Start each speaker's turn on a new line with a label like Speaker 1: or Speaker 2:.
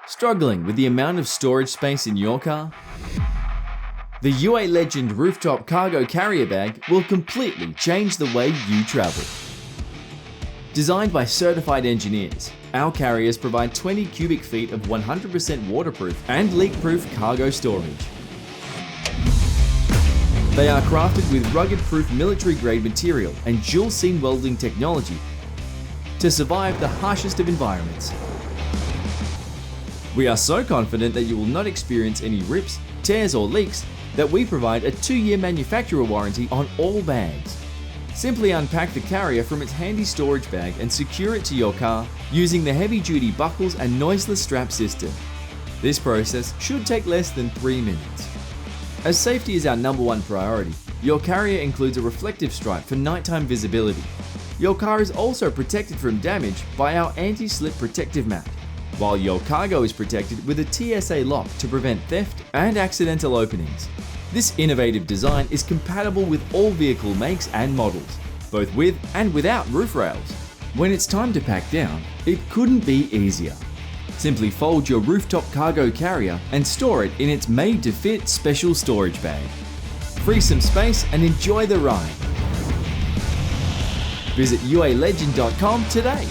Speaker 1: Struggling with the amount of storage space in your car? The UaLegend Rooftop Cargo Carrier Bag will completely change the way you travel. Designed by certified engineers, our carriers provide 20 cubic feet of 100% waterproof and leak-proof cargo storage. They are crafted with rugged-proof military-grade material and dual-seam welding technology to survive the harshest of environments. We are so confident that you will not experience any rips, tears or leaks that we provide a 2-year manufacturer warranty on all bags. Simply unpack the carrier from its handy storage bag and secure it to your car using the heavy-duty buckles and noiseless strap system. This process should take less than 3 minutes. As safety is our #1 priority, your carrier includes a reflective stripe for nighttime visibility. Your car is also protected from damage by our anti-slip protective mat, while your cargo is protected with a TSA Lock to prevent theft and accidental openings. This innovative design is compatible with all vehicle makes and models, both with and without roof rails. When it's time to pack down, it couldn't be easier. Simply fold your rooftop cargo carrier and store it in its made-to-fit special storage bag. Free some space and enjoy the ride. Visit UaLegend.com today.